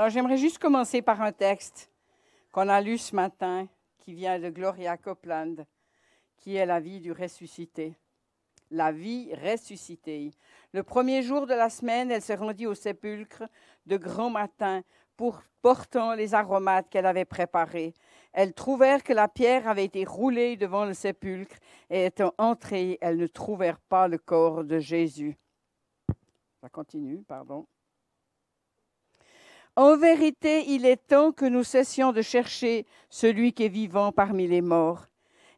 Alors, j'aimerais juste commencer par un texte qu'on a lu ce matin, qui vient de Gloria Copeland, qui est la vie du ressuscité. La vie ressuscitée. Le premier jour de la semaine, elle se rendit au sépulcre de grand matin, portant les aromates qu'elle avait préparés. Elles trouvèrent que la pierre avait été roulée devant le sépulcre, et étant entrées, elles ne trouvèrent pas le corps de Jésus. Ça continue, pardon. En vérité, il est temps que nous cessions de chercher celui qui est vivant parmi les morts.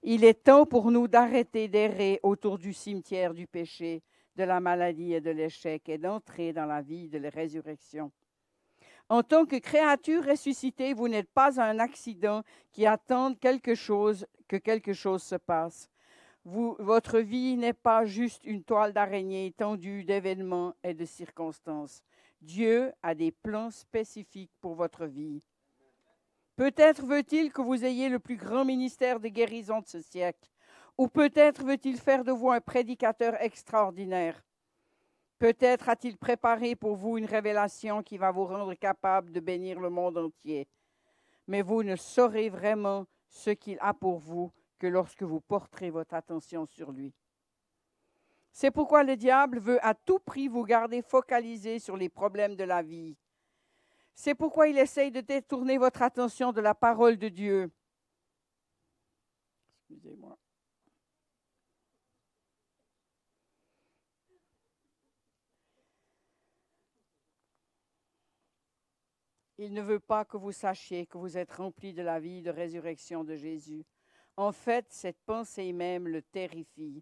Il est temps pour nous d'arrêter d'errer autour du cimetière du péché, de la maladie et de l'échec, et d'entrer dans la vie de la résurrection. En tant que créature ressuscitée, vous n'êtes pas un accident qui attend que quelque chose se passe. Votre vie n'est pas juste une toile d'araignée tendue d'événements et de circonstances. Dieu a des plans spécifiques pour votre vie. Peut-être veut-il que vous ayez le plus grand ministère de guérison de ce siècle, ou peut-être veut-il faire de vous un prédicateur extraordinaire. Peut-être a-t-il préparé pour vous une révélation qui va vous rendre capable de bénir le monde entier. Mais vous ne saurez vraiment ce qu'il a pour vous que lorsque vous porterez votre attention sur lui. C'est pourquoi le diable veut à tout prix vous garder focalisé sur les problèmes de la vie. C'est pourquoi il essaye de détourner votre attention de la parole de Dieu. Excusez-moi. Il ne veut pas que vous sachiez que vous êtes remplis de la vie de résurrection de Jésus. En fait, cette pensée même le terrifie.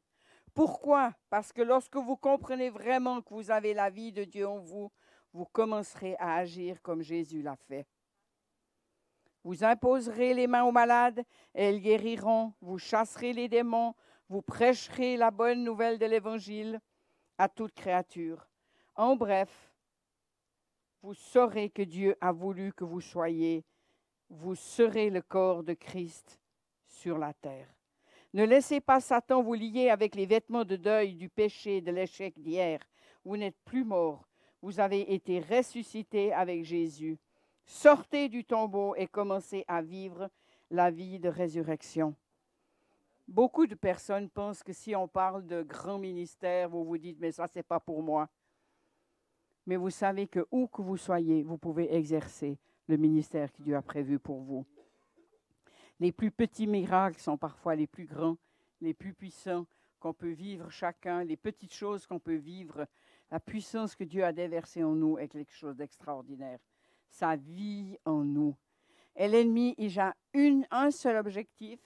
Pourquoi? Parce que lorsque vous comprenez vraiment que vous avez la vie de Dieu en vous, vous commencerez à agir comme Jésus l'a fait. Vous imposerez les mains aux malades et elles guériront. Vous chasserez les démons. Vous prêcherez la bonne nouvelle de l'Évangile à toute créature. En bref, vous saurez que Dieu a voulu que vous soyez. Vous serez le corps de Christ sur la terre. Ne laissez pas Satan vous lier avec les vêtements de deuil du péché, de l'échec d'hier. Vous n'êtes plus mort. Vous avez été ressuscité avec Jésus. Sortez du tombeau et commencez à vivre la vie de résurrection. Beaucoup de personnes pensent que si on parle de grand ministère, vous vous dites, mais ça, c'est pas pour moi. Mais vous savez que où que vous soyez, vous pouvez exercer le ministère que Dieu a prévu pour vous. Les plus petits miracles sont parfois les plus grands, les plus puissants qu'on peut vivre chacun, les petites choses qu'on peut vivre. La puissance que Dieu a déversée en nous est quelque chose d'extraordinaire. Sa vie en nous. Et l'ennemi, il a un seul objectif,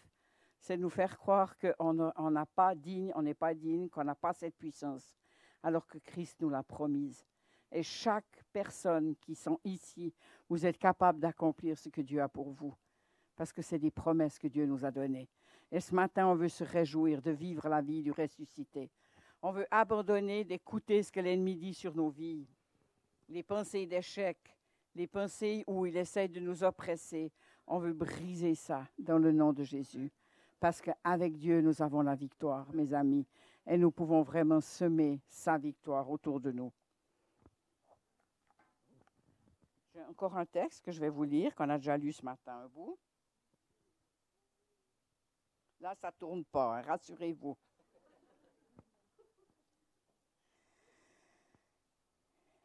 c'est de nous faire croire qu'on n'est pas digne, qu'on n'a pas cette puissance, alors que Christ nous l'a promise. Et chaque personne qui sont ici, vous êtes capable d'accomplir ce que Dieu a pour vous. Parce que c'est des promesses que Dieu nous a données. Et ce matin, on veut se réjouir de vivre la vie du ressuscité. On veut abandonner d'écouter ce que l'ennemi dit sur nos vies. Les pensées d'échec, les pensées où il essaie de nous oppresser. On veut briser ça dans le nom de Jésus. Parce qu'avec Dieu, nous avons la victoire, mes amis. Et nous pouvons vraiment semer sa victoire autour de nous. J'ai encore un texte que je vais vous lire, qu'on a déjà lu ce matin un bout. Là, ça ne tourne pas, hein, rassurez-vous.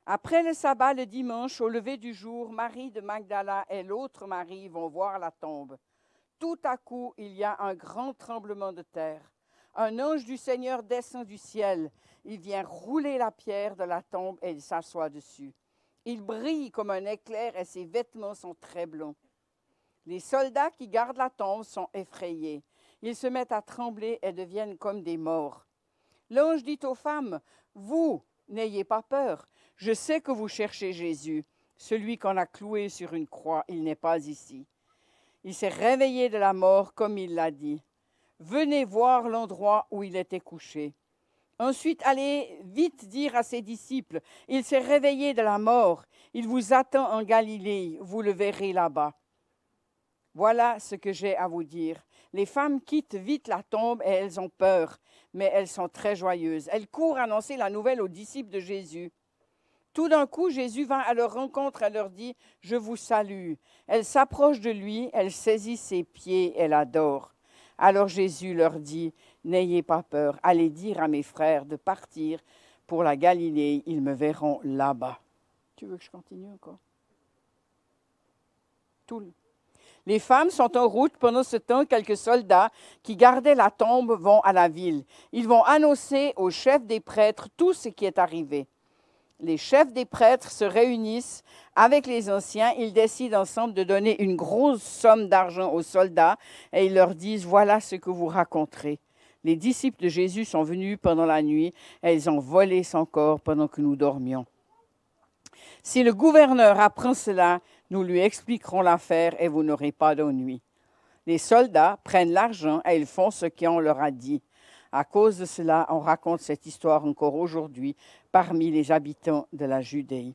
Après le sabbat, le dimanche, au lever du jour, Marie de Magdala et l'autre Marie vont voir la tombe. Tout à coup, il y a un grand tremblement de terre. Un ange du Seigneur descend du ciel. Il vient rouler la pierre de la tombe et il s'assoit dessus. Il brille comme un éclair et ses vêtements sont très blonds. Les soldats qui gardent la tombe sont effrayés. Ils se mettent à trembler et deviennent comme des morts. L'ange dit aux femmes, « Vous, n'ayez pas peur. Je sais que vous cherchez Jésus, celui qu'on a cloué sur une croix. Il n'est pas ici. Il s'est réveillé de la mort comme il l'a dit. Venez voir l'endroit où il était couché. Ensuite, allez vite dire à ses disciples, il s'est réveillé de la mort. Il vous attend en Galilée. Vous le verrez là-bas. Voilà ce que j'ai à vous dire. Les femmes quittent vite la tombe et elles ont peur, mais elles sont très joyeuses. Elles courent annoncer la nouvelle aux disciples de Jésus. Tout d'un coup, Jésus vint à leur rencontre et leur dit, « Je vous salue. » Elle s'approche de lui, elle saisit ses pieds, elle adore. Alors Jésus leur dit, « N'ayez pas peur, allez dire à mes frères de partir pour la Galilée, ils me verront là-bas. » Tu veux que je continue encore? Les femmes sont en route. Pendant ce temps, quelques soldats qui gardaient la tombe vont à la ville. Ils vont annoncer aux chefs des prêtres tout ce qui est arrivé. Les chefs des prêtres se réunissent avec les anciens. Ils décident ensemble de donner une grosse somme d'argent aux soldats et ils leur disent « Voilà ce que vous raconterez. Les disciples de Jésus sont venus pendant la nuit et ils ont volé son corps pendant que nous dormions. Si le gouverneur apprend cela, nous lui expliquerons l'affaire et vous n'aurez pas d'ennui. » Les soldats prennent l'argent et ils font ce qu'on leur a dit. À cause de cela, on raconte cette histoire encore aujourd'hui parmi les habitants de la Judée.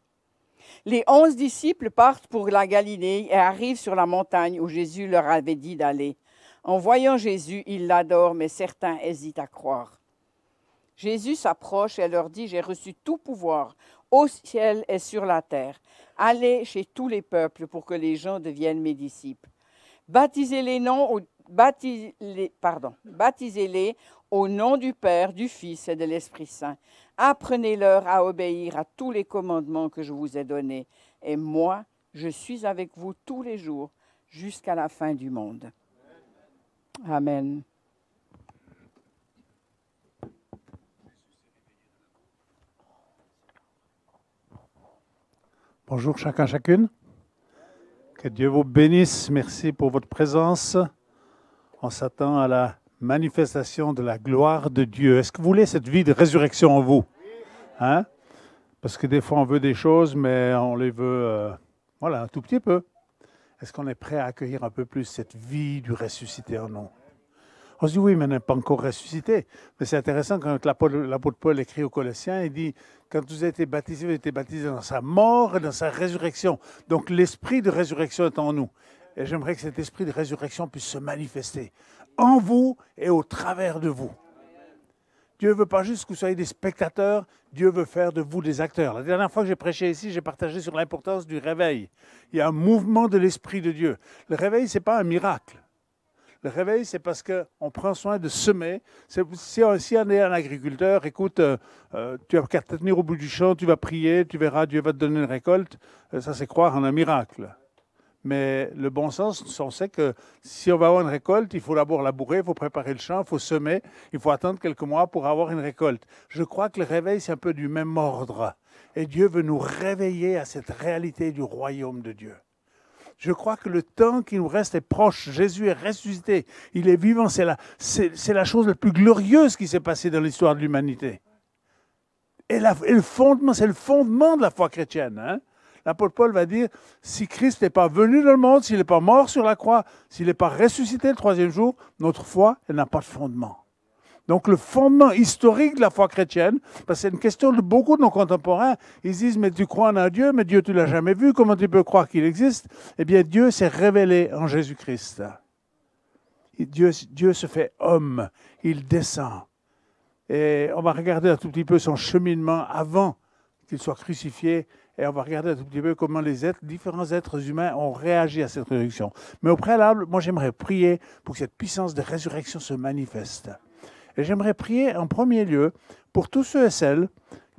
Les 11 disciples partent pour la Galilée et arrivent sur la montagne où Jésus leur avait dit d'aller. En voyant Jésus, ils l'adorent, mais certains hésitent à croire. Jésus s'approche et leur dit, « J'ai reçu tout pouvoir au ciel et sur la terre. Allez chez tous les peuples pour que les gens deviennent mes disciples. Baptisez-les au nom du Père, du Fils et de l'Esprit Saint. Apprenez-leur à obéir à tous les commandements que je vous ai donnés. Et moi, je suis avec vous tous les jours jusqu'à la fin du monde. » Amen. Bonjour chacun, chacune. Que Dieu vous bénisse. Merci pour votre présence. On s'attend à la manifestation de la gloire de Dieu. Est-ce que vous voulez cette vie de résurrection en vous? Hein? Parce que des fois, on veut des choses, mais on les veut un tout petit peu. Est-ce qu'on est prêt à accueillir un peu plus cette vie du ressuscité en nous? On se dit, oui, mais on n'est pas encore ressuscité. Mais c'est intéressant quand l'apôtre Paul écrit aux Colossiens, il dit, quand vous avez été baptisés, vous avez été baptisés dans sa mort et dans sa résurrection. Donc l'esprit de résurrection est en nous. Et j'aimerais que cet esprit de résurrection puisse se manifester en vous et au travers de vous. Dieu ne veut pas juste que vous soyez des spectateurs, Dieu veut faire de vous des acteurs. La dernière fois que j'ai prêché ici, j'ai partagé sur l'importance du réveil. Il y a un mouvement de l'esprit de Dieu. Le réveil, ce n'est pas un miracle. Le réveil, c'est parce qu'on prend soin de semer. Si on est un agriculteur, écoute, tu vas te tenir au bout du champ, tu vas prier, tu verras, Dieu va te donner une récolte. Ça, c'est croire en un miracle. Mais le bon sens, on sait que si on va avoir une récolte, il faut d'abord labourer, il faut préparer le champ, il faut semer, il faut attendre quelques mois pour avoir une récolte. Je crois que le réveil, c'est un peu du même ordre. Et Dieu veut nous réveiller à cette réalité du royaume de Dieu. Je crois que le temps qui nous reste est proche. Jésus est ressuscité. Il est vivant. C'est la chose la plus glorieuse qui s'est passée dans l'histoire de l'humanité. Et le fondement, c'est le fondement de la foi chrétienne. Hein? L'apôtre Paul va dire, si Christ n'est pas venu dans le monde, s'il n'est pas mort sur la croix, s'il n'est pas ressuscité le troisième jour, notre foi, elle n'a pas de fondement. Donc le fondement historique de la foi chrétienne, parce que c'est une question de beaucoup de nos contemporains, ils disent, mais tu crois en un Dieu, mais Dieu tu ne l'as jamais vu, comment tu peux croire qu'il existe? Eh bien Dieu s'est révélé en Jésus-Christ. Dieu se fait homme, il descend. Et on va regarder un tout petit peu son cheminement avant qu'il soit crucifié, et on va regarder un tout petit peu comment différents êtres humains ont réagi à cette résurrection. Mais au préalable, moi j'aimerais prier pour que cette puissance de résurrection se manifeste. Et j'aimerais prier en premier lieu pour tous ceux et celles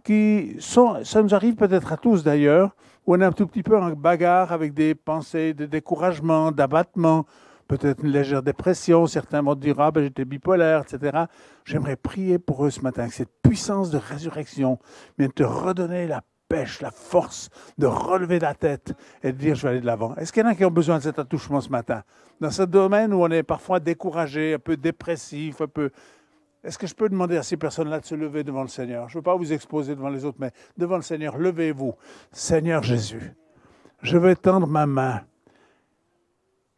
qui sont, ça nous arrive peut-être à tous d'ailleurs, où on est un tout petit peu en bagarre avec des pensées de découragement, d'abattement, peut-être une légère dépression, certains vont dire « Ah, ben j'étais bipolaire, etc. » J'aimerais prier pour eux ce matin, que cette puissance de résurrection vienne te redonner la pêche, la force de relever la tête et de dire « Je vais aller de l'avant ». Est-ce qu'il y en a qui ont besoin de cet attouchement ce matin? Dans ce domaine où on est parfois découragé, un peu dépressif, un peu... Est-ce que je peux demander à ces personnes-là de se lever devant le Seigneur? Je ne veux pas vous exposer devant les autres, mais devant le Seigneur, levez-vous. Seigneur Jésus, je veux tendre ma main.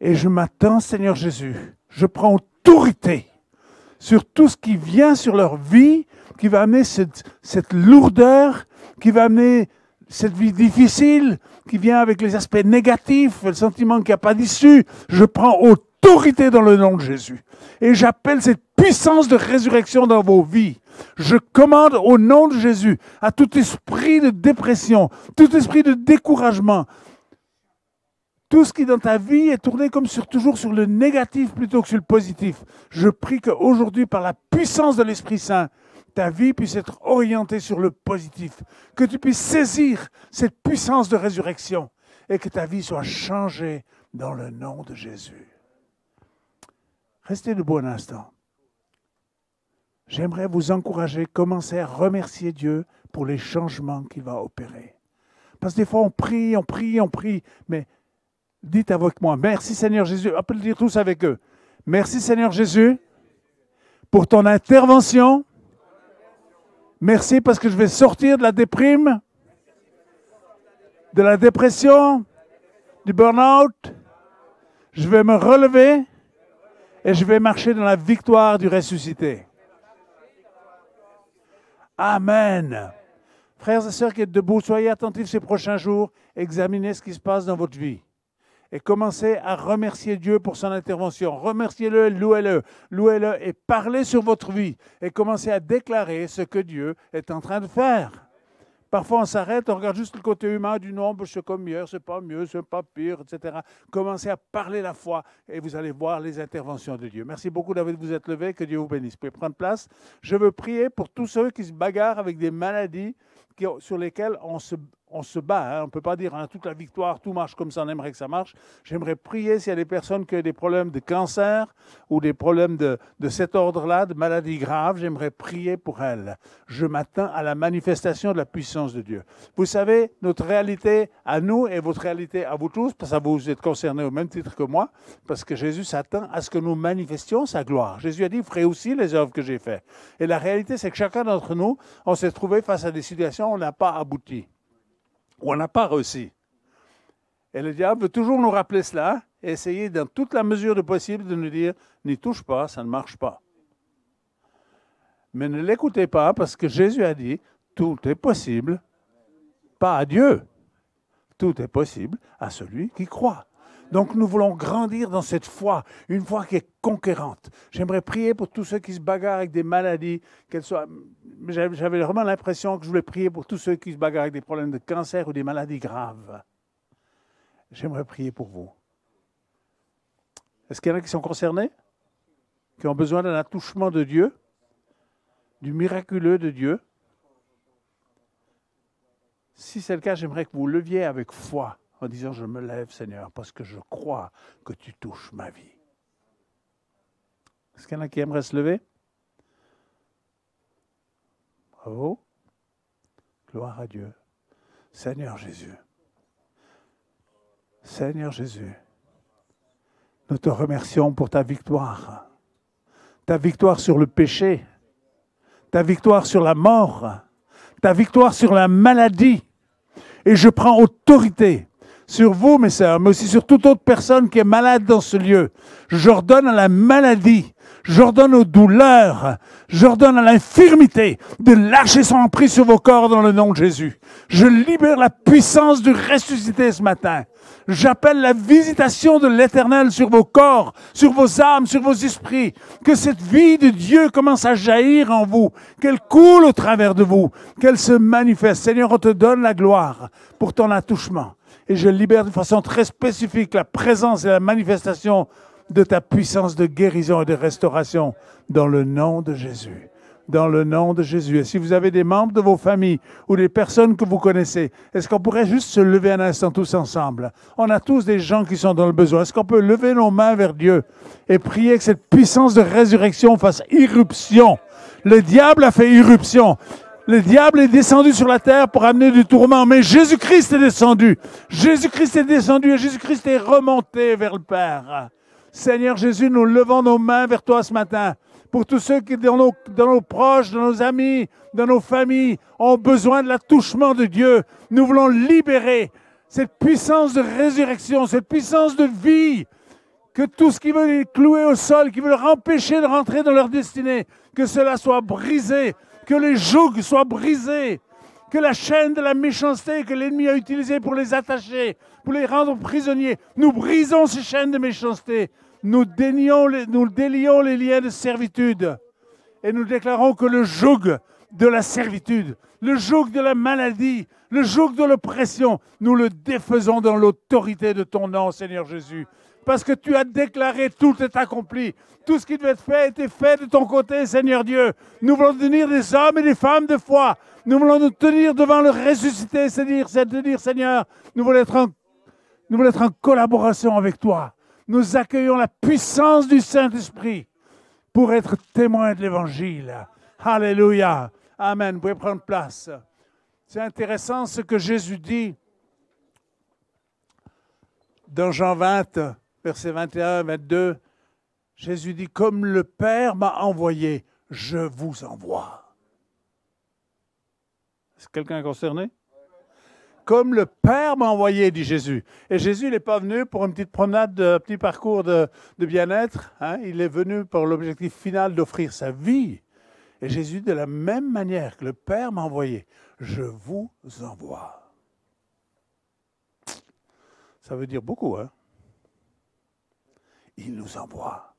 Et je m'attends, Seigneur Jésus, je prends autorité sur tout ce qui vient sur leur vie, qui va amener cette lourdeur, qui va amener cette vie difficile, qui vient avec les aspects négatifs, le sentiment qu'il n'y a pas d'issue. Je prends autorité dans le nom de Jésus. Et j'appelle cette puissance de résurrection dans vos vies. Je commande au nom de Jésus à tout esprit de dépression, tout esprit de découragement, tout ce qui dans ta vie est tourné comme toujours sur le négatif plutôt que sur le positif. Je prie qu'aujourd'hui, par la puissance de l'Esprit Saint, ta vie puisse être orientée sur le positif, que tu puisses saisir cette puissance de résurrection et que ta vie soit changée dans le nom de Jésus. Restez debout un instant. J'aimerais vous encourager, commencer à remercier Dieu pour les changements qu'il va opérer. Parce que des fois, on prie, mais dites avec moi, merci Seigneur Jésus, on peut le dire tous avec eux. Merci Seigneur Jésus pour ton intervention. Merci parce que je vais sortir de la déprime, de la dépression, du burn-out. Je vais me relever et je vais marcher dans la victoire du ressuscité. Amen. Frères et sœurs qui êtes debout, soyez attentifs ces prochains jours, examinez ce qui se passe dans votre vie. Et commencez à remercier Dieu pour son intervention. Remerciez-le, louez-le et parlez sur votre vie. Et commencez à déclarer ce que Dieu est en train de faire. Parfois, on s'arrête, on regarde juste le côté humain du nombre, c'est comme mieux, c'est pas pire, etc. Commencez à parler la foi et vous allez voir les interventions de Dieu. Merci beaucoup, David, de vous être levé. Que Dieu vous bénisse. Vous pouvez prendre place. Je veux prier pour tous ceux qui se bagarrent avec des maladies sur lesquelles on se bat. On ne peut pas dire toute la victoire, tout marche comme ça, on aimerait que ça marche. J'aimerais prier s'il y a des personnes qui ont des problèmes de cancer ou des problèmes de cet ordre-là, de maladies graves. J'aimerais prier pour elles. Je m'attends à la manifestation de la puissance de Dieu. Vous savez, notre réalité à nous et votre réalité à vous tous, parce que vous êtes concernés au même titre que moi, parce que Jésus s'attend à ce que nous manifestions sa gloire. Jésus a dit, vous ferez aussi les œuvres que j'ai faites. Et la réalité, c'est que chacun d'entre nous, on s'est trouvé face à des situations où on n'a pas abouti. Ou on n'a pas réussi. Et le diable veut toujours nous rappeler cela et essayer dans toute la mesure de possible de nous dire « n'y touche pas, ça ne marche pas ». Mais ne l'écoutez pas parce que Jésus a dit « tout est possible, pas à Dieu, tout est possible à celui qui croit ». Donc nous voulons grandir dans cette foi, une foi qui est conquérante. J'aimerais prier pour tous ceux qui se bagarrent avec des maladies, qu'elles soient... J'avais vraiment l'impression que je voulais prier pour tous ceux qui se bagarrent avec des problèmes de cancer ou des maladies graves. J'aimerais prier pour vous. Est-ce qu'il y en a qui sont concernés? Qui ont besoin d'un attouchement de Dieu? Du miraculeux de Dieu? Si c'est le cas, j'aimerais que vous leviez avec foi en disant « Je me lève, Seigneur, parce que je crois que tu touches ma vie. » Est-ce qu'il y en a qui aimeraient se lever? Bravo. Gloire à Dieu. Seigneur Jésus. Seigneur Jésus, nous te remercions pour ta victoire. Ta victoire sur le péché. Ta victoire sur la mort. Ta victoire sur la maladie. Et je prends autorité sur vous, mes sœurs, mais aussi sur toute autre personne qui est malade dans ce lieu. J'ordonne à la maladie, j'ordonne aux douleurs, j'ordonne à l'infirmité de lâcher son emprise sur vos corps dans le nom de Jésus. Je libère la puissance du ressuscité ce matin. J'appelle la visitation de l'Éternel sur vos corps, sur vos âmes, sur vos esprits. Que cette vie de Dieu commence à jaillir en vous, qu'elle coule au travers de vous, qu'elle se manifeste. Seigneur, on te donne la gloire pour ton attouchement. Et je libère de façon très spécifique la présence et la manifestation de ta puissance de guérison et de restauration dans le nom de Jésus. Dans le nom de Jésus. Et si vous avez des membres de vos familles ou des personnes que vous connaissez, est-ce qu'on pourrait juste se lever un instant tous ensemble? On a tous des gens qui sont dans le besoin. Est-ce qu'on peut lever nos mains vers Dieu et prier que cette puissance de résurrection fasse irruption? Le diable a fait irruption. Le diable est descendu sur la terre pour amener du tourment, mais Jésus-Christ est descendu. Jésus-Christ est descendu et Jésus-Christ est remonté vers le Père. Seigneur Jésus, nous levons nos mains vers toi ce matin. Pour tous ceux qui, dans nos proches, dans nos amis, dans nos familles, ont besoin de l'attouchement de Dieu, nous voulons libérer cette puissance de résurrection, cette puissance de vie, que tout ce qui veut les clouer au sol, qui veut leur empêcher de rentrer dans leur destinée, que cela soit brisé, que les jougs soient brisés, que la chaîne de la méchanceté que l'ennemi a utilisée pour les attacher, pour les rendre prisonniers, nous brisons ces chaînes de méchanceté, nous délions les liens de servitude Et nous déclarons que le joug de la servitude, le joug de la maladie, le joug de l'oppression, nous le défaisons dans l'autorité de ton nom, Seigneur Jésus. Parce que tu as déclaré tout est accompli. Tout ce qui devait être fait a été fait de ton côté, Seigneur Dieu. Nous voulons devenir des hommes et des femmes de foi. Nous voulons nous tenir devant le ressuscité, c'est dire, Seigneur, nous voulons être en collaboration avec toi. Nous accueillons la puissance du Saint-Esprit pour être témoins de l'Évangile. Alléluia. Amen. Vous pouvez prendre place. C'est intéressant ce que Jésus dit dans Jean 20, versets 21, 22. Jésus dit, comme le Père m'a envoyé, je vous envoie. Est-ce quelqu'un concerné? Comme le Père m'a envoyé, dit Jésus. Et Jésus n'est pas venu pour une petite promenade, un petit parcours de bien-être. Hein? Il est venu pour l'objectif final d'offrir sa vie. Et Jésus, de la même manière que le Père m'a envoyé, je vous envoie. Ça veut dire beaucoup, hein? Il nous envoie.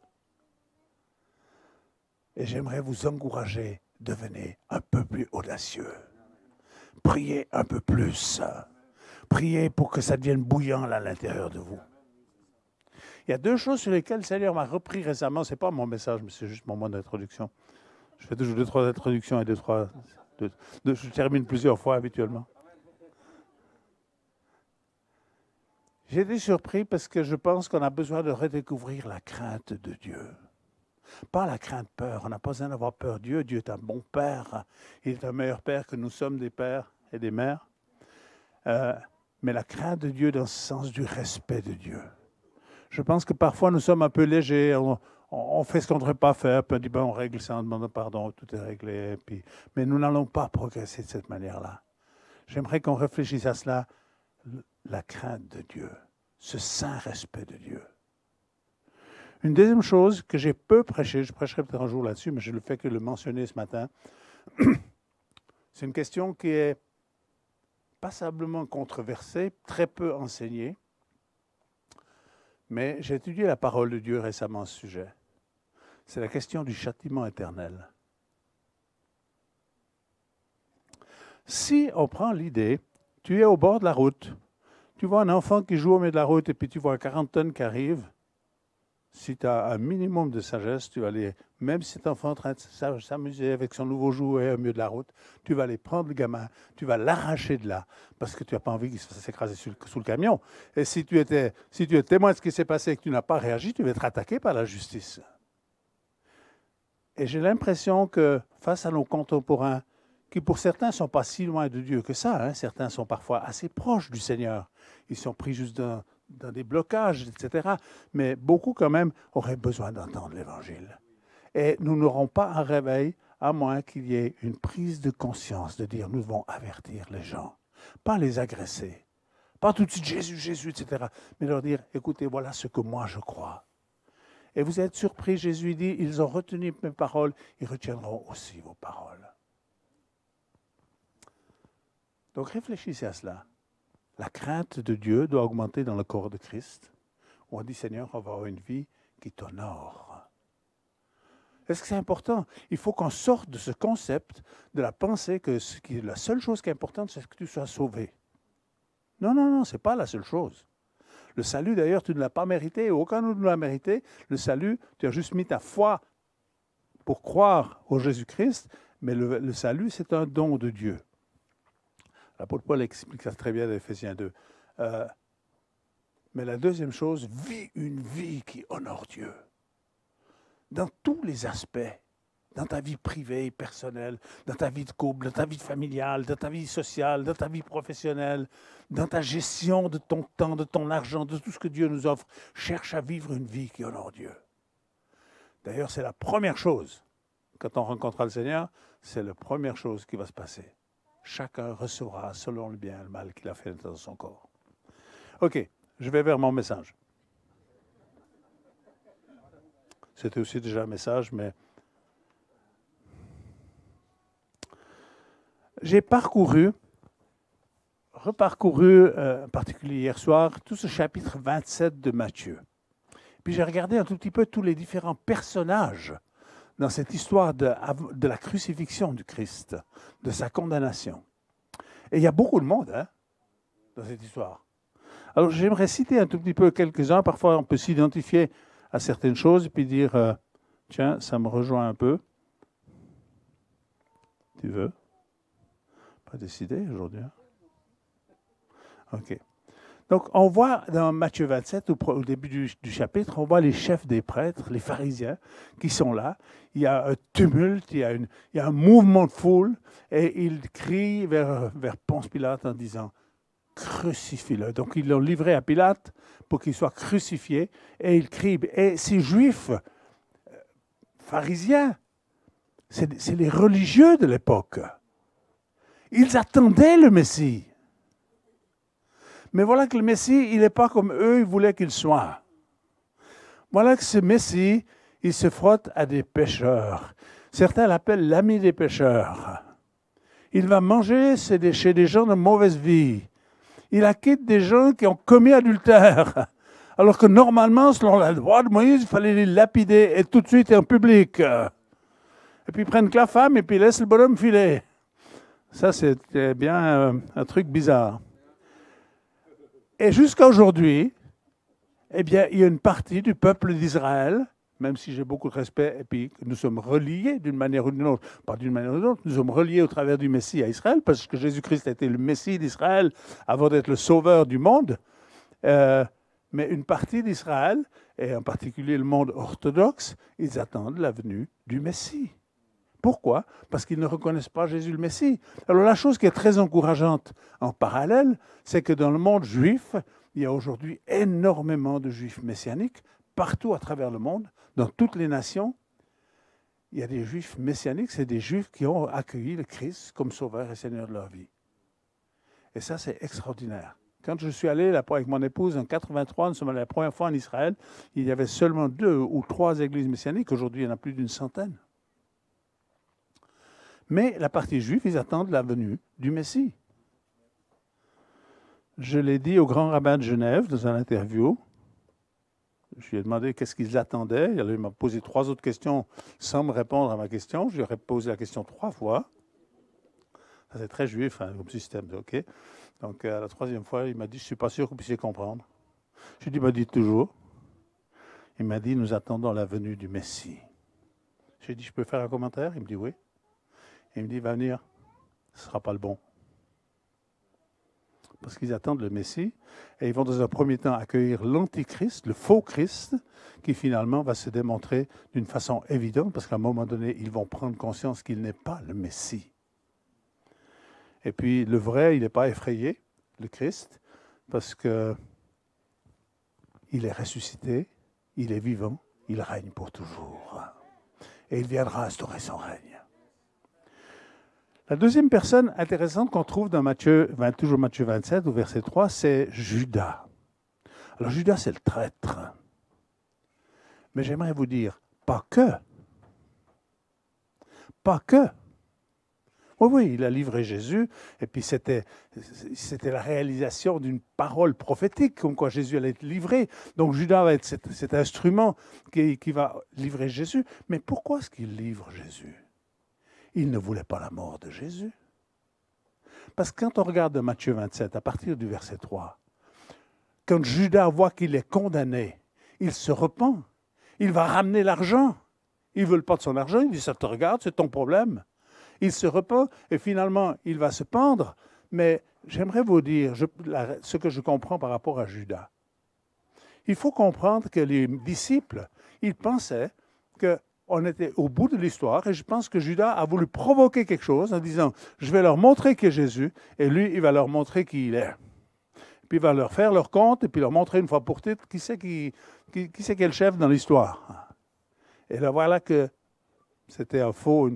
Et j'aimerais vous encourager, devenez un peu plus audacieux. Priez un peu plus. Priez pour que ça devienne bouillant à l'intérieur de vous. Il y a deux choses sur lesquelles le Seigneur m'a repris récemment. Ce n'est pas mon message, mais c'est juste mon mot d'introduction. Je fais toujours 2-3 introductions et je termine plusieurs fois habituellement. J'ai été surpris parce que je pense qu'on a besoin de redécouvrir la crainte de Dieu. Pas la crainte peur. On n'a pas besoin d'avoir peur. Dieu est un bon père. Il est un meilleur père que nous sommes des pères et des mères. Mais la crainte de Dieu dans le sens du respect de Dieu. Je pense que parfois nous sommes un peu légers. On fait ce qu'on ne devrait pas faire. Puis on dit, on règle ça, on demande pardon, tout est réglé. Mais nous n'allons pas progresser de cette manière-là. J'aimerais qu'on réfléchisse à cela. La crainte de Dieu. Ce saint respect de Dieu. Une deuxième chose que j'ai peu prêché, je prêcherai peut-être un jour là-dessus, mais je ne fais que le mentionner ce matin, c'est une question qui est passablement controversée, très peu enseignée, mais j'ai étudié la parole de Dieu récemment à ce sujet. C'est la question du châtiment éternel. Si on prend l'idée, tu es au bord de la route, tu vois un enfant qui joue au milieu de la route et puis tu vois 40 tonnes qui arrivent, si tu as un minimum de sagesse, tu vas aller, même si cet enfant est en train de s'amuser avec son nouveau jouet au milieu de la route, tu vas aller prendre le gamin, tu vas l'arracher de là, parce que tu n'as pas envie qu'il se fasse écraser sous le camion. Et si tu es témoin de ce qui s'est passé et que tu n'as pas réagi, tu vas être attaqué par la justice. Et j'ai l'impression que face à nos contemporains, qui pour certains ne sont pas si loin de Dieu que ça, hein, certains sont parfois assez proches du Seigneur, ils sont pris juste dans des blocages, etc. Mais beaucoup, quand même, auraient besoin d'entendre l'Évangile. Et nous n'aurons pas un réveil, à moins qu'il y ait une prise de conscience de dire, nous devons avertir les gens, pas les agresser, pas tout de suite Jésus, Jésus, etc. Mais leur dire, écoutez, voilà ce que moi je crois. Et vous êtes surpris, Jésus dit, ils ont retenu mes paroles, ils retiendront aussi vos paroles. Donc réfléchissez à cela. La crainte de Dieu doit augmenter dans le corps de Christ. On dit, Seigneur, on va avoir une vie qui t'honore. Est-ce que c'est important? Il faut qu'on sorte de ce concept, de la pensée que la seule chose qui est importante, c'est que tu sois sauvé. Non, ce n'est pas la seule chose. Le salut, d'ailleurs, tu ne l'as pas mérité, aucun nous ne l'a mérité. Le salut, tu as juste mis ta foi pour croire au Jésus-Christ, mais le salut, c'est un don de Dieu. L'apôtre Paul explique ça très bien dans Éphésiens 2. Mais la deuxième chose, vis une vie qui honore Dieu. Dans tous les aspects, dans ta vie privée, personnelle, dans ta vie de couple, dans ta vie familiale, dans ta vie sociale, dans ta vie professionnelle, dans ta gestion de ton temps, de ton argent, de tout ce que Dieu nous offre. Cherche à vivre une vie qui honore Dieu. D'ailleurs, c'est la première chose. Quand on rencontrera le Seigneur, c'est la première chose qui va se passer. Chacun recevra selon le bien et le mal qu'il a fait dans son corps. OK, je vais vers mon message. C'était aussi déjà un message, mais j'ai reparcouru, en particulier hier soir, tout ce chapitre 27 de Matthieu. Puis j'ai regardé un tout petit peu tous les différents personnages dans cette histoire de la crucifixion du Christ, de sa condamnation. Et il y a beaucoup de monde dans cette histoire. Alors j'aimerais citer un tout petit peu quelques-uns. Parfois on peut s'identifier à certaines choses et puis dire, tiens, ça me rejoint un peu. Tu veux? Pas décidé aujourd'hui. OK. Donc, on voit dans Matthieu 27, au début du chapitre, on voit les chefs des prêtres, les pharisiens, qui sont là. Il y a un tumulte, il y a un mouvement de foule, et ils crient vers Ponce Pilate en disant « Crucifie-le ». Donc, ils l'ont livré à Pilate pour qu'il soit crucifié, et ils crient. Et ces juifs pharisiens, c'est les religieux de l'époque. Ils attendaient le Messie. Mais voilà que le Messie, il n'est pas comme eux, ils voulaient qu'il soit. Voilà que ce Messie, il se frotte à des pécheurs. Certains l'appellent l'ami des pécheurs. Il va manger chez des gens de mauvaise vie. Il acquitte des gens qui ont commis adultère. Alors que normalement, selon la loi de Moïse, il fallait les lapider et tout de suite en public. Et puis ils prennent que la femme et puis ils laissent le bonhomme filer. Ça, c'était bien un truc bizarre. Et jusqu'à aujourd'hui, eh bien, il y a une partie du peuple d'Israël, même si j'ai beaucoup de respect, et puis nous sommes reliés d'une manière ou d'une autre, pas d'une manière ou d'une autre, nous sommes reliés au travers du Messie à Israël, parce que Jésus-Christ a été le Messie d'Israël avant d'être le sauveur du monde. Mais une partie d'Israël, et en particulier le monde orthodoxe, ils attendent la venue du Messie. Pourquoi? Parce qu'ils ne reconnaissent pas Jésus le Messie. Alors la chose qui est très encourageante en parallèle, c'est que dans le monde juif, il y a aujourd'hui énormément de juifs messianiques, partout à travers le monde, dans toutes les nations. Il y a des juifs messianiques, c'est des juifs qui ont accueilli le Christ comme sauveur et Seigneur de leur vie. Et ça, c'est extraordinaire. Quand je suis allé là avec mon épouse en 83, nous sommes allés la première fois en Israël, il y avait seulement 2 ou 3 églises messianiques. Aujourd'hui, il y en a plus d'une centaine. Mais la partie juive, ils attendent la venue du Messie. Je l'ai dit au grand rabbin de Genève dans une interview. Je lui ai demandé qu'est-ce qu'ils attendaient. Il m'a posé 3 autres questions sans me répondre à ma question. Je lui ai posé la question 3 fois. Ça, c'est très juif comme système. OK. Donc, la 3e fois, il m'a dit, je ne suis pas sûr que vous puissiez comprendre. Je lui ai dit, bah, dites toujours. Il m'a dit, nous attendons la venue du Messie. J'ai dit, je peux faire un commentaire? Il me dit, oui. Il me dit, il va venir, ce ne sera pas le bon. Parce qu'ils attendent le Messie et ils vont dans un premier temps accueillir l'Antichrist, le faux Christ, qui finalement va se démontrer d'une façon évidente parce qu'à un moment donné, ils vont prendre conscience qu'il n'est pas le Messie. Et puis le vrai, il n'est pas effrayé, le Christ, parce que il est ressuscité, il est vivant, il règne pour toujours. Et il viendra instaurer son règne. La deuxième personne intéressante qu'on trouve dans toujours Matthieu 27, au verset 3, c'est Judas. Alors Judas, c'est le traître. Mais j'aimerais vous dire, pas que. Pas que. Oui, il a livré Jésus, et puis c'était la réalisation d'une parole prophétique, comme quoi Jésus allait être livré. Donc Judas va être cet instrument qui va livrer Jésus. Mais pourquoi est-ce qu'il livre Jésus? Il ne voulait pas la mort de Jésus. Parce que quand on regarde Matthieu 27, à partir du verset 3, quand Judas voit qu'il est condamné, il se repent. Il va ramener l'argent. Il ne veut pas de son argent. Il dit, ça te regarde, c'est ton problème. Il se repent et finalement, il va se pendre. Mais j'aimerais vous dire ce que je comprends par rapport à Judas. Il faut comprendre que les disciples, ils pensaient qu'on était au bout de l'histoire et je pense que Judas a voulu provoquer quelque chose en disant, je vais leur montrer qui est Jésus et lui, il va leur montrer qui il est. Puis il va leur faire leur compte et puis leur montrer une fois pour toutes qui c'est qui est le chef dans l'histoire. Et là, voilà que c'était un faux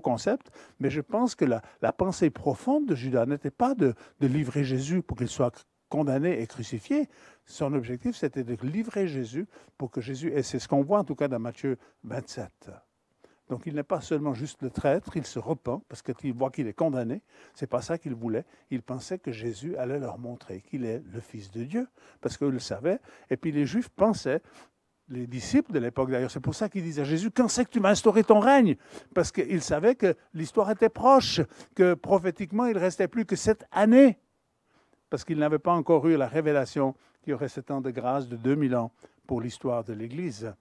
concept, mais je pense que la pensée profonde de Judas n'était pas de livrer Jésus pour qu'il soit condamné et crucifié. Son objectif, c'était de livrer Jésus pour que Jésus, et c'est ce qu'on voit en tout cas dans Matthieu 27. Donc il n'est pas seulement juste le traître, il se repent parce qu'il voit qu'il est condamné. Ce n'est pas ça qu'il voulait. Il pensait que Jésus allait leur montrer qu'il est le Fils de Dieu, parce qu'eux le savaient. Et puis les Juifs pensaient les disciples de l'époque d'ailleurs. C'est pour ça qu'ils disent à Jésus, quand c'est que tu vas instaurer ton règne? Parce qu'ils savaient que l'histoire était proche, que prophétiquement, il ne restait plus que 7 années. Parce qu'ils n'avaient pas encore eu la révélation qu'il y aurait ce temps de grâce de 2000 ans pour l'histoire de l'Église.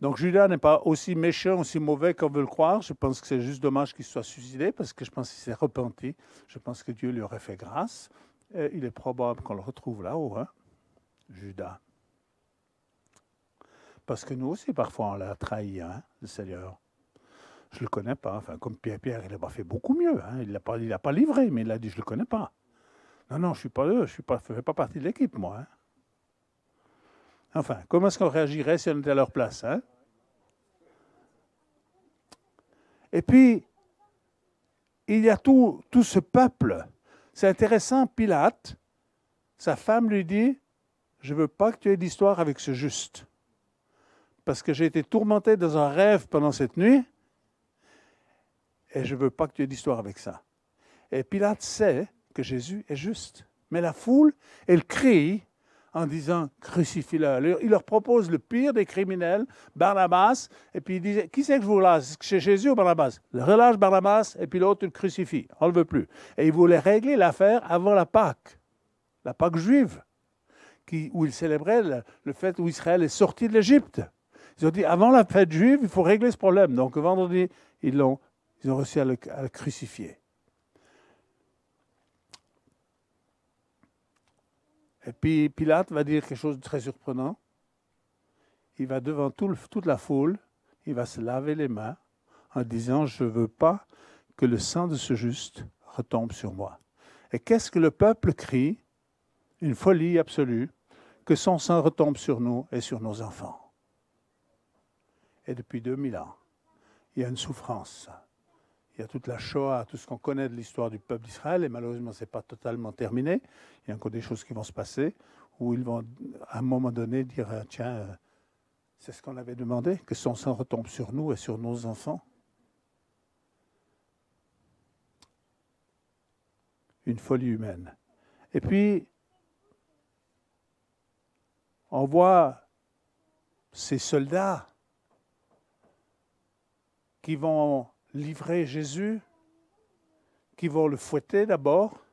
Donc Judas n'est pas aussi méchant, aussi mauvais qu'on veut le croire. Je pense que c'est juste dommage qu'il soit suicidé parce que je pense qu'il s'est repenti. Je pense que Dieu lui aurait fait grâce. Et il est probable qu'on le retrouve là-haut, hein, Judas. Parce que nous aussi, parfois, on l'a trahi, hein, le Seigneur. Je ne le connais pas. Enfin, comme Pierre, il n'a pas fait beaucoup mieux. Hein. Il n'a pas livré, mais il a dit, je ne le connais pas. Non, je ne fais pas partie de l'équipe, moi. Hein. Enfin, comment est-ce qu'on réagirait si on était à leur place, hein? Et puis, il y a tout ce peuple. C'est intéressant, Pilate, sa femme lui dit, je ne veux pas que tu aies d'histoire avec ce juste. Parce que j'ai été tourmenté dans un rêve pendant cette nuit, et je ne veux pas que tu aies d'histoire avec ça. Et Pilate sait que Jésus est juste. Mais la foule, elle crie en disant « Crucifie-le ». Il leur propose le pire des criminels, Barnabas, et puis il disait « Qui c'est que je vous relâche? Est-ce que c'est Jésus ou Barnabas ?» Il relâche Barnabas, et puis l'autre, il le crucifie. On ne le veut plus. Et il voulait régler l'affaire avant la Pâque juive, où il célébrait le fait où Israël est sorti de l'Égypte. Ils ont dit « Avant la fête juive, il faut régler ce problème ». Donc vendredi, ils ont réussi à le crucifier. Et puis Pilate va dire quelque chose de très surprenant. Il va devant toute la foule, il va se laver les mains en disant « Je ne veux pas que le sang de ce juste retombe sur moi ». Et qu'est-ce que le peuple crie? Une folie absolue, que son sang retombe sur nous et sur nos enfants. Et depuis 2000 ans, il y a une souffrance. Il y a toute la Shoah, tout ce qu'on connaît de l'histoire du peuple d'Israël, et malheureusement, ce n'est pas totalement terminé. Il y a encore des choses qui vont se passer, où ils vont, à un moment donné, dire « Tiens, c'est ce qu'on avait demandé, que son sang retombe sur nous et sur nos enfants. » Une folie humaine. Et puis, on voit ces soldats qui vont livrer Jésus, qui vont le fouetter d'abord,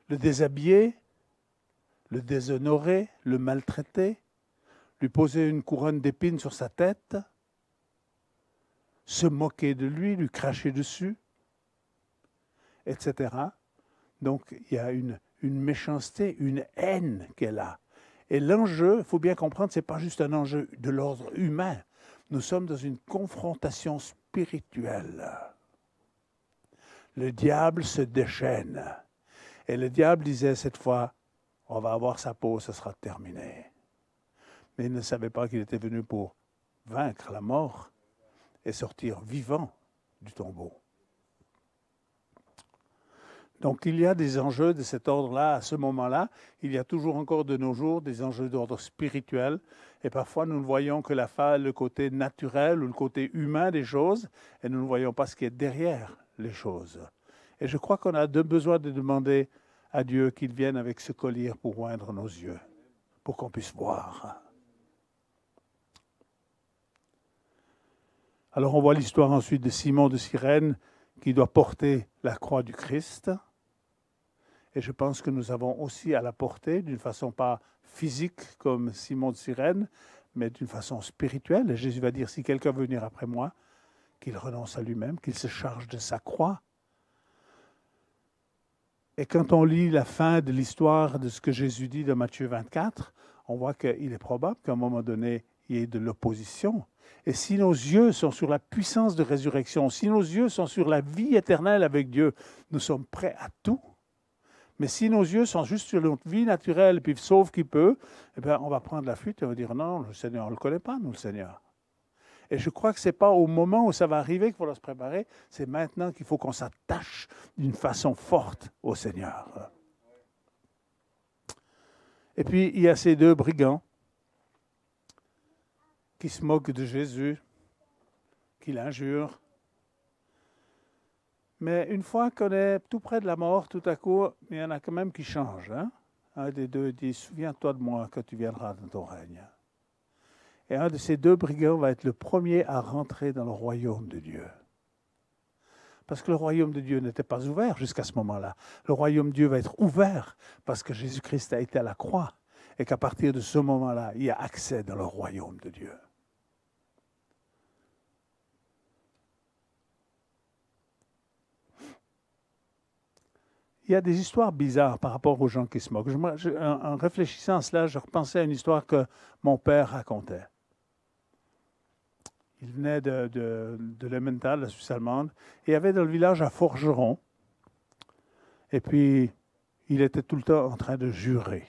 le déshabiller, le déshonorer, le maltraiter, lui poser une couronne d'épines sur sa tête, se moquer de lui, lui cracher dessus, etc. Donc il y a une méchanceté, une haine qu'elle a. Et l'enjeu, il faut bien comprendre, ce n'est pas juste un enjeu de l'ordre humain. Nous sommes dans une confrontation spirituelle. Le diable se déchaîne. Et le diable disait cette fois, on va avoir sa peau, ce sera terminé. Mais il ne savait pas qu'il était venu pour vaincre la mort et sortir vivant du tombeau. Donc il y a des enjeux de cet ordre-là, à ce moment-là. Il y a toujours encore de nos jours des enjeux d'ordre spirituel. Et parfois nous ne voyons que le côté naturel ou le côté humain des choses, et nous ne voyons pas ce qui est derrière les choses. Et je crois qu'on a besoin de demander à Dieu qu'il vienne avec ce collier pour oindre nos yeux, pour qu'on puisse voir. Alors on voit l'histoire ensuite de Simon de Cyrène qui doit porter la croix du Christ. Et je pense que nous avons aussi à la porter, d'une façon pas physique comme Simon de Cyrène, mais d'une façon spirituelle. Et Jésus va dire, si quelqu'un veut venir après moi, qu'il renonce à lui-même, qu'il se charge de sa croix. Et quand on lit la fin de l'histoire de ce que Jésus dit dans Matthieu 24, on voit qu'il est probable qu'à un moment donné, il y ait de l'opposition. Et si nos yeux sont sur la puissance de résurrection, si nos yeux sont sur la vie éternelle avec Dieu, nous sommes prêts à tout. Mais si nos yeux sont juste sur notre vie naturelle, puis sauf qui peut, eh bien, on va prendre la fuite et on va dire non, le Seigneur, on ne le connaît pas, nous, le Seigneur. Et je crois que ce n'est pas au moment où ça va arriver qu'il faut se préparer, c'est maintenant qu'il faut qu'on s'attache d'une façon forte au Seigneur. Et puis, il y a ces deux brigands qui se moquent de Jésus, qui l'injurent. Mais une fois qu'on est tout près de la mort, tout à coup, il y en a quand même qui changent. Hein? Un des deux dit, souviens-toi de moi quand tu viendras dans ton règne. Et un de ces deux brigands va être le premier à rentrer dans le royaume de Dieu. Parce que le royaume de Dieu n'était pas ouvert jusqu'à ce moment-là. Le royaume de Dieu va être ouvert parce que Jésus-Christ a été à la croix et qu'à partir de ce moment-là, il y a accès dans le royaume de Dieu. Il y a des histoires bizarres par rapport aux gens qui se moquent. En réfléchissant à cela, je repensais à une histoire que mon père racontait. Il venait de l'Emmental, la Suisse allemande, et il y avait dans le village un forgeron. Et puis, il était tout le temps en train de jurer.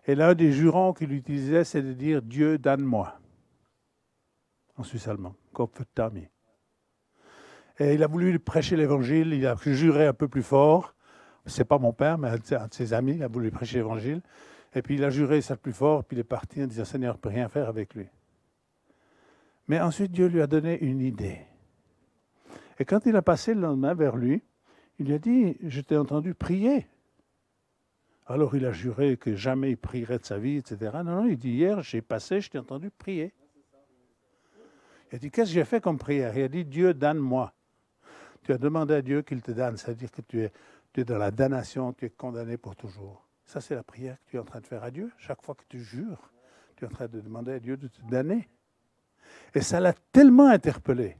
Et l'un des jurons qu'il utilisait, c'est de dire « Dieu, donne-moi » en suisse allemand, « Kopfetami ». Et il a voulu prêcher l'évangile, il a juré un peu plus fort. C'est pas mon père, mais un de ses amis, il a voulu prêcher l'évangile. Et puis il a juré ça plus fort, puis il est parti en disant « Seigneur, je ne peux rien faire avec lui ». Mais ensuite, Dieu lui a donné une idée. Et quand il a passé le lendemain vers lui, il lui a dit, je t'ai entendu prier. Alors il a juré que jamais il prierait de sa vie, etc. Non, non, il dit, hier, j'ai passé, je t'ai entendu prier. Il a dit, qu'est-ce que j'ai fait comme prière? Il a dit, Dieu, donne-moi. Tu as demandé à Dieu qu'il te donne, c'est-à-dire que tu es dans la damnation, tu es condamné pour toujours. Ça, c'est la prière que tu es en train de faire à Dieu. Chaque fois que tu jures, tu es en train de demander à Dieu de te damner. Et ça l'a tellement interpellé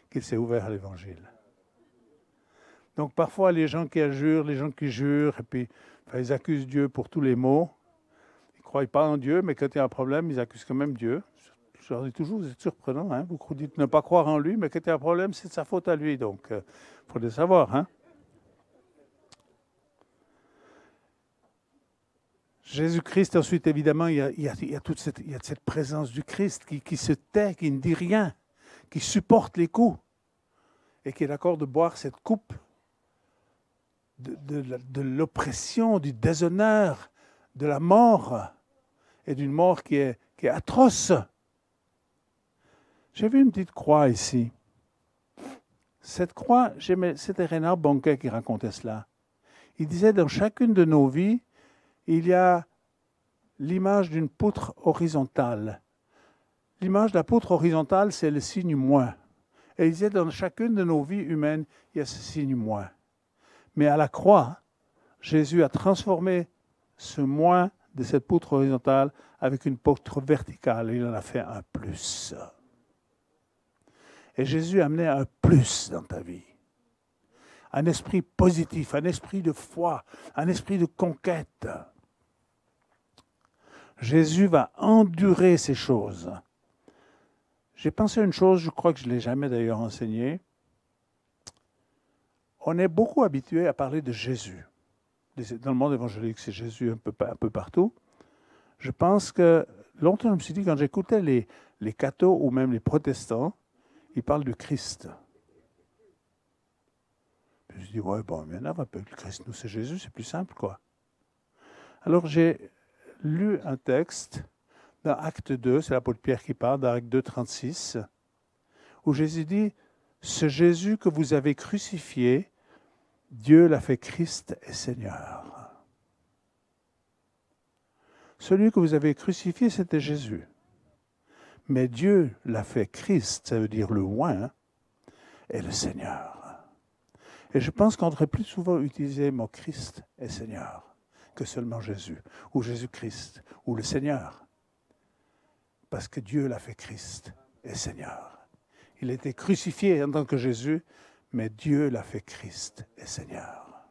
qu'il s'est ouvert à l'Évangile. Donc parfois, les gens qui injurent, les gens qui jurent, et puis ils accusent Dieu pour tous les maux. Ils ne croient pas en Dieu, mais quand il y a un problème, ils accusent quand même Dieu. Je leur dis toujours, vous êtes surprenants, hein? Vous dites ne pas croire en lui, mais quand il y a un problème, c'est de sa faute à lui. Donc, il faut le savoir. Hein? Jésus-Christ, ensuite, évidemment, il y a toute cette présence du Christ qui se tait, qui ne dit rien, qui supporte les coups et qui est d'accord de boire cette coupe de l'oppression, du déshonneur, de la mort et d'une mort qui est atroce. J'ai vu une petite croix ici. Cette croix, c'était Reinhard Bonnke qui racontait cela. Il disait, dans chacune de nos vies, il y a l'image d'une poutre horizontale. L'image de la poutre horizontale, c'est le signe moins. Et il disait, dans chacune de nos vies humaines, il y a ce signe moins. Mais à la croix, Jésus a transformé ce moins de cette poutre horizontale avec une poutre verticale. Il en a fait un plus. Et Jésus a amené un plus dans ta vie. Un esprit positif, un esprit de foi, un esprit de conquête. Jésus va endurer ces choses. J'ai pensé à une chose, je crois que je ne l'ai jamais d'ailleurs enseignée. On est beaucoup habitué à parler de Jésus. Dans le monde évangélique, c'est Jésus un peu partout. Je pense que, longtemps je me suis dit, quand j'écoutais les cathos ou même les protestants, ils parlent du Christ. Puis je me suis dit, ouais, bon, il y en a un peu. Le Christ, nous, c'est Jésus, c'est plus simple, quoi. Alors j'ai lu un texte dans Acte 2, c'est l'apôtre Pierre qui parle, dans Acte 2, 36, où Jésus dit, ce Jésus que vous avez crucifié, Dieu l'a fait Christ et Seigneur. Celui que vous avez crucifié, c'était Jésus. Mais Dieu l'a fait Christ, ça veut dire le oint, et le Seigneur. Et je pense qu'on devrait plus souvent utiliser le mot Christ et Seigneur que seulement Jésus, ou Jésus-Christ, ou le Seigneur. Parce que Dieu l'a fait Christ et Seigneur. Il a été crucifié en tant que Jésus, mais Dieu l'a fait Christ et Seigneur.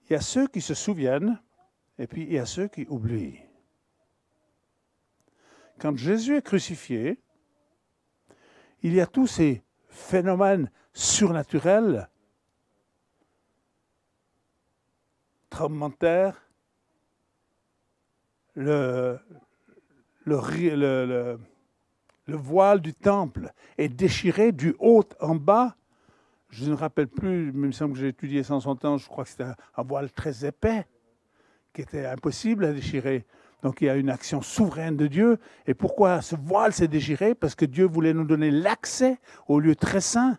Il y a ceux qui se souviennent, et puis il y a ceux qui oublient. Quand Jésus est crucifié, il y a tous ces phénomènes surnaturels, tremblements de terre, le voile du temple est déchiré du haut en bas. Je ne me rappelle plus, il me semble que j'ai étudié ça en son temps, je crois que c'était un voile très épais qui était impossible à déchirer. Donc il y a une action souveraine de Dieu. Et pourquoi ce voile s'est déchiré? Parce que Dieu voulait nous donner l'accès au lieu très saint.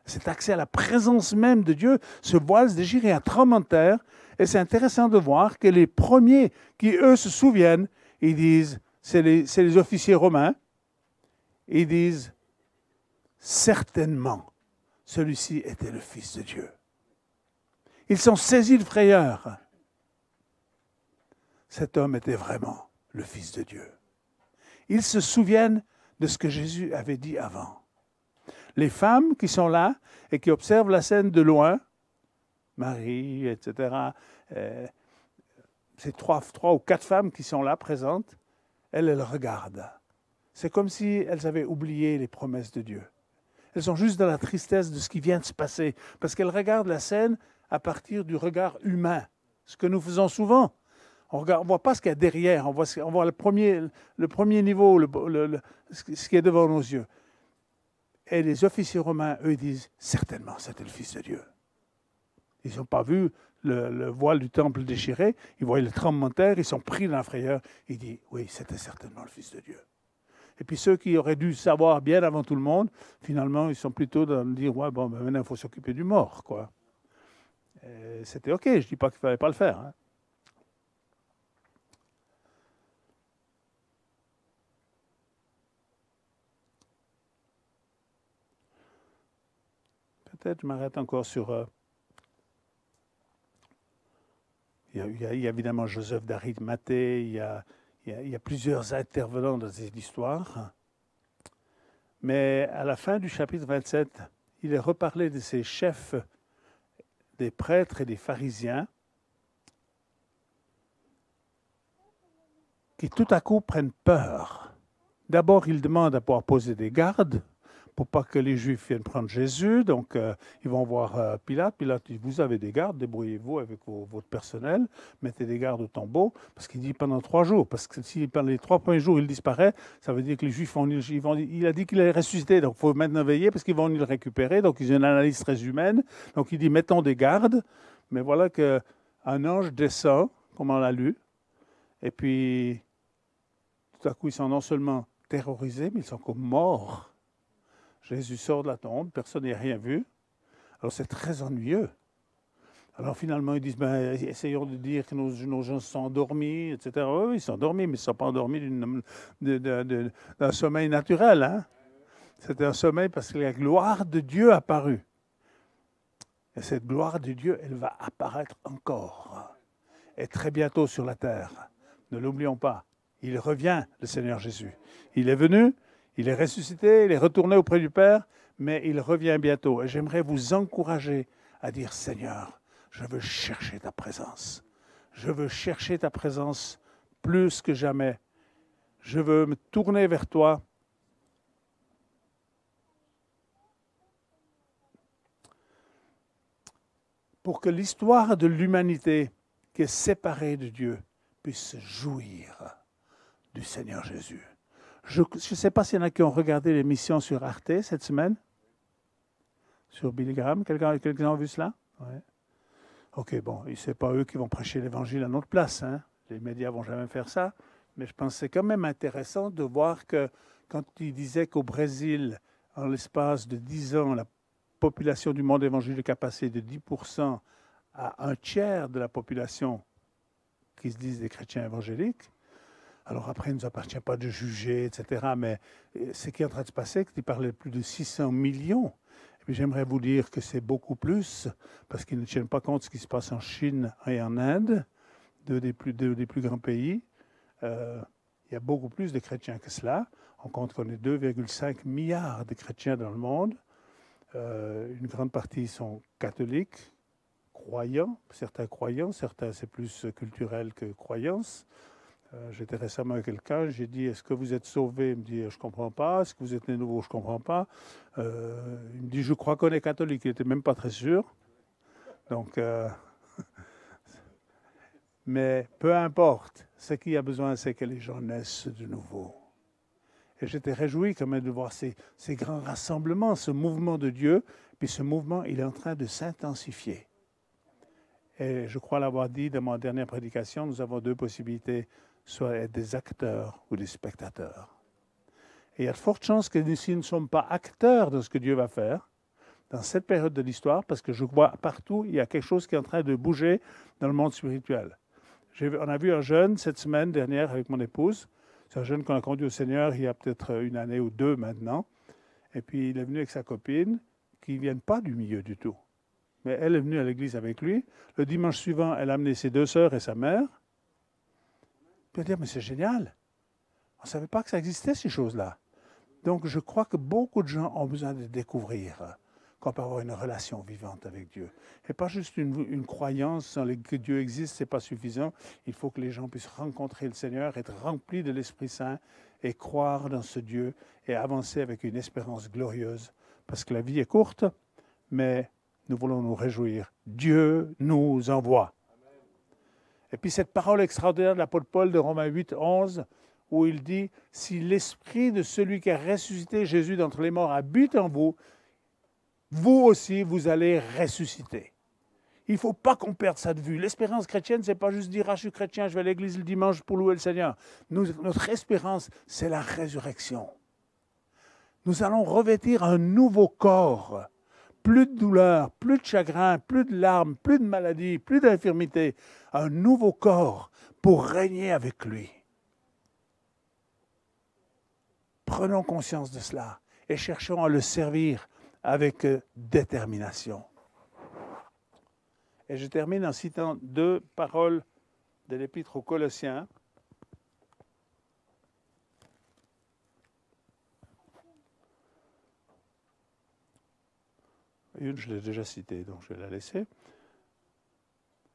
Cet accès à la présence même de Dieu, ce voile se déchire, il y a un tremblement de terre. Et c'est intéressant de voir que les premiers qui, eux, se souviennent, ils disent, c'est les officiers romains, ils disent, certainement, celui-ci était le Fils de Dieu. Ils sont saisis de frayeur. Cet homme était vraiment le Fils de Dieu. Ils se souviennent de ce que Jésus avait dit avant. Les femmes qui sont là et qui observent la scène de loin, Marie, etc., ces trois ou quatre femmes qui sont là présentes, elles regardent. C'est comme si elles avaient oublié les promesses de Dieu. Elles sont juste dans la tristesse de ce qui vient de se passer, parce qu'elles regardent la scène à partir du regard humain, ce que nous faisons souvent. On ne voit pas ce qu'il y a derrière, on voit le premier niveau, ce qui est devant nos yeux. Et les officiers romains, eux, disent, certainement, c'était le Fils de Dieu. Ils n'ont pas vu le voile du temple déchiré, ils voient le tremblement de terre, ils sont pris dans la frayeur. Ils disent, oui, c'était certainement le Fils de Dieu. Et puis ceux qui auraient dû savoir bien avant tout le monde, finalement, ils sont plutôt dans le dire, ouais, bon, ben maintenant, il faut s'occuper du mort, quoi. C'était OK, je ne dis pas qu'il ne fallait pas le faire. Hein. Peut-être je m'arrête encore sur... Il y a évidemment Joseph d'Arimathée, il y a plusieurs intervenants dans cette histoire. Mais à la fin du chapitre 27, il est reparlé de ces chefs, des prêtres et des pharisiens, qui tout à coup prennent peur. D'abord, ils demandent à pouvoir poser des gardes, pour pas que les Juifs viennent prendre Jésus. Donc, ils vont voir Pilate. Pilate dit, vous avez des gardes, débrouillez-vous avec votre personnel, mettez des gardes au tombeau, parce qu'il dit pendant 3 jours. Parce que si pendant les 3 premiers jours, il disparaît, ça veut dire que les Juifs il a dit qu'il allait ressusciter, donc il faut maintenant veiller, parce qu'ils vont le récupérer. Donc, ils ont une analyse très humaine. Donc, il dit, mettons des gardes. Mais voilà qu'un ange descend, comme on l'a lu, et puis, tout à coup, ils sont non seulement terrorisés, mais ils sont comme morts. Jésus sort de la tombe, personne n'a rien vu. Alors c'est très ennuyeux. Alors finalement, ils disent, ben, essayons de dire que nos gens sont endormis, etc. Oui, ils sont endormis, mais ils ne sont pas endormis d'un sommeil naturel. Hein? C'était un sommeil parce que la gloire de Dieu a apparu. Et cette gloire de Dieu, elle va apparaître encore. Et très bientôt sur la terre. Ne l'oublions pas. Il revient, le Seigneur Jésus. Il est venu. Il est ressuscité, il est retourné auprès du Père, mais il revient bientôt. Et j'aimerais vous encourager à dire, Seigneur, je veux chercher ta présence. Je veux chercher ta présence plus que jamais. Je veux me tourner vers toi. Pour que l'histoire de l'humanité qui est séparée de Dieu puisse jouir du Seigneur Jésus. Je ne sais pas s'il y en a qui ont regardé l'émission sur Arte cette semaine, sur Billy Graham. Quelqu'un a vu cela? Ouais. OK, bon, ce n'est pas eux qui vont prêcher l'Évangile à notre place. Hein. Les médias ne vont jamais faire ça. Mais je pense que c'est quand même intéressant de voir que quand il disait qu'au Brésil, en l'espace de 10 ans, la population du monde évangélique a passé de 10% à 1/3 de la population qui se disent des chrétiens évangéliques. Alors après, il ne nous appartient pas de juger, etc. Mais ce qui est en train de se passer, c'est qu'il parlait de plus de 600 millions. Et puis j'aimerais vous dire que c'est beaucoup plus, parce qu'ils ne tiennent pas compte de ce qui se passe en Chine et en Inde, deux des plus grands pays. Il y a beaucoup plus de chrétiens que cela. On compte qu'on est 2,5 milliards de chrétiens dans le monde. Une grande partie sont catholiques, croyants, certains c'est plus culturel que croyance. J'étais récemment avec quelqu'un, j'ai dit, est-ce que vous êtes sauvé? Il me dit, je ne comprends pas. Est-ce que vous êtes né nouveau? Je ne comprends pas. Il me dit, je crois qu'on est catholique. Il n'était même pas très sûr. Donc, mais peu importe. Ce qu'il y a besoin, c'est que les gens naissent de nouveau. Et j'étais réjoui quand même de voir ces grands rassemblements, ce mouvement de Dieu. Puis ce mouvement, il est en train de s'intensifier. Et je crois l'avoir dit dans ma dernière prédication, nous avons deux possibilités, soit être des acteurs ou des spectateurs. Et il y a de fortes chances que si nous ne sommes pas acteurs de ce que Dieu va faire, dans cette période de l'histoire, parce que je vois partout, il y a quelque chose qui est en train de bouger dans le monde spirituel. On a vu un jeune cette semaine dernière avec mon épouse. C'est un jeune qu'on a conduit au Seigneur il y a peut-être une année ou deux maintenant. Et puis il est venu avec sa copine, qui ne viennent pas du milieu du tout. Mais elle est venue à l'église avec lui. Le dimanche suivant, elle a amené ses deux sœurs et sa mère. Puis elle dit, mais c'est génial. On ne savait pas que ça existait, ces choses-là. Donc je crois que beaucoup de gens ont besoin de découvrir qu'on peut avoir une relation vivante avec Dieu. Et pas juste une croyance que Dieu existe, ce n'est pas suffisant. Il faut que les gens puissent rencontrer le Seigneur, être remplis de l'Esprit Saint et croire dans ce Dieu et avancer avec une espérance glorieuse. Parce que la vie est courte, mais nous voulons nous réjouir. Dieu nous envoie. Et puis cette parole extraordinaire de l'apôtre Paul de Romains 8, 11, où il dit, « Si l'esprit de celui qui a ressuscité Jésus d'entre les morts habite en vous, vous aussi, vous allez ressusciter. » Il ne faut pas qu'on perde ça de vue. L'espérance chrétienne, ce n'est pas juste dire « Ah, je suis chrétien, je vais à l'église le dimanche pour louer le Seigneur. » Notre espérance, c'est la résurrection. Nous allons revêtir un nouveau corps. Plus de douleur, plus de chagrin, plus de larmes, plus de maladies, plus d'infirmités. Un nouveau corps pour régner avec lui. Prenons conscience de cela et cherchons à le servir avec détermination. Et je termine en citant deux paroles de l'Épître aux Colossiens. Une, je l'ai déjà citée, donc je vais la laisser.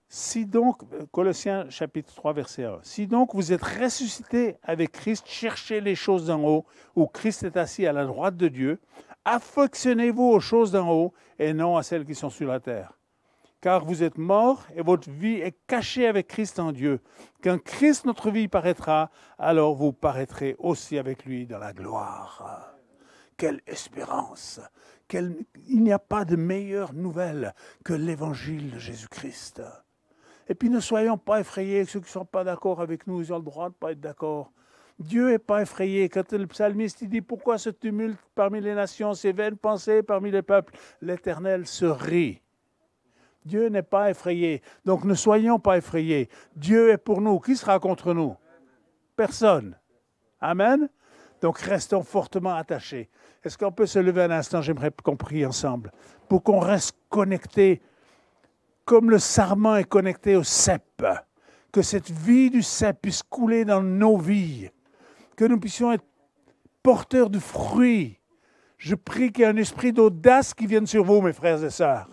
Si donc, Colossiens chapitre 3, verset 1, « Si donc vous êtes ressuscités avec Christ, cherchez les choses d'en haut, où Christ est assis à la droite de Dieu. Affectionnez-vous aux choses d'en haut et non à celles qui sont sur la terre. Car vous êtes morts et votre vie est cachée avec Christ en Dieu. Quand Christ, notre vie, paraîtra, alors vous paraîtrez aussi avec lui dans la gloire. » Quelle espérance! Il n'y a pas de meilleure nouvelle que l'évangile de Jésus-Christ. Et puis ne soyons pas effrayés, ceux qui ne sont pas d'accord avec nous, ils ont le droit de ne pas être d'accord. Dieu n'est pas effrayé. Quand le psalmiste il dit « Pourquoi ce tumulte parmi les nations, ces vaines pensées parmi les peuples ?» L'Éternel se rit. Dieu n'est pas effrayé. Donc ne soyons pas effrayés. Dieu est pour nous. Qui sera contre nous? Personne. Amen. Donc restons fortement attachés. Est-ce qu'on peut se lever un instant? J'aimerais qu'on prie ensemble pour qu'on reste connectés comme le sarment est connecté au cep. Que cette vie du cep puisse couler dans nos vies. Que nous puissions être porteurs de fruits. Je prie qu'il y ait un esprit d'audace qui vienne sur vous, mes frères et sœurs.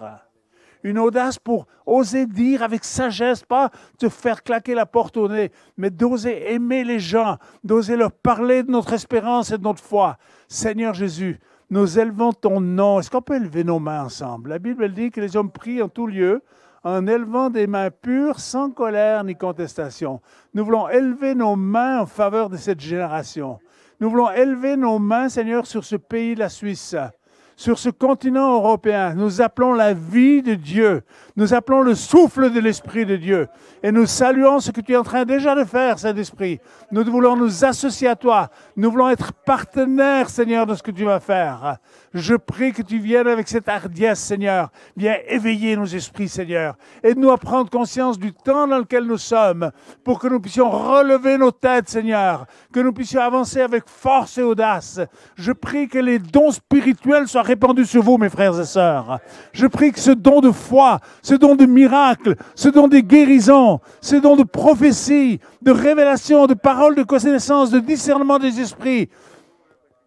Une audace pour oser dire avec sagesse, pas te faire claquer la porte au nez, mais d'oser aimer les gens, d'oser leur parler de notre espérance et de notre foi. Seigneur Jésus, nous élevons ton nom. Est-ce qu'on peut élever nos mains ensemble? La Bible elle dit que les hommes prient en tout lieu, en élevant des mains pures, sans colère ni contestation. Nous voulons élever nos mains en faveur de cette génération. Nous voulons élever nos mains, Seigneur, sur ce pays, la Suisse. Sur ce continent européen, nous appelons la vie de Dieu. Nous appelons le souffle de l'Esprit de Dieu. Et nous saluons ce que tu es en train déjà de faire, Saint-Esprit. Nous voulons nous associer à toi. Nous voulons être partenaires, Seigneur, de ce que tu vas faire. Je prie que tu viennes avec cette hardiesse, Seigneur. Viens éveiller nos esprits, Seigneur. Aide-nous à prendre conscience du temps dans lequel nous sommes pour que nous puissions relever nos têtes, Seigneur. Que nous puissions avancer avec force et audace. Je prie que les dons spirituels soient répandus sur vous, mes frères et sœurs. Je prie que ce don de foi, ce don de miracle, ce don de guérison, ce don de prophétie, de révélation, de parole, de connaissance, de discernement des esprits,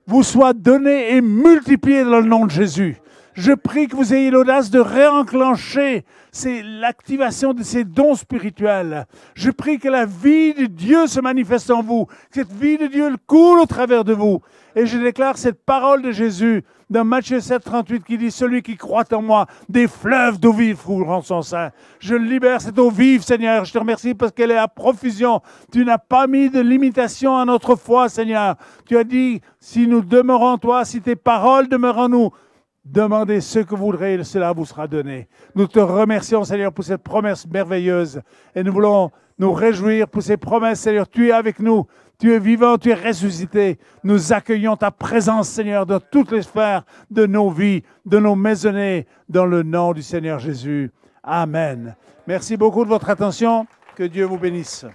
vous soit donné et multiplié dans le nom de Jésus. Je prie que vous ayez l'audace de réenclencher l'activation de ces dons spirituels. Je prie que la vie de Dieu se manifeste en vous, que cette vie de Dieu coule au travers de vous. Et je déclare cette parole de Jésus dans Matthieu 7, 38 qui dit « Celui qui croit en moi, des fleuves d'eau vive couleront son sein. » Je libère cette eau vive, Seigneur. Je te remercie parce qu'elle est à profusion. Tu n'as pas mis de limitation à notre foi, Seigneur. Tu as dit, si nous demeurons en toi, si tes paroles demeurent en nous, Demandez ce que vous voudrez et cela vous sera donné. Nous te remercions, Seigneur, pour cette promesse merveilleuse. Et nous voulons nous réjouir pour ces promesses, Seigneur. Tu es avec nous. Tu es vivant, tu es ressuscité. Nous accueillons ta présence, Seigneur, dans toutes les sphères de nos vies, de nos maisonnées, dans le nom du Seigneur Jésus. Amen. Merci beaucoup de votre attention. Que Dieu vous bénisse.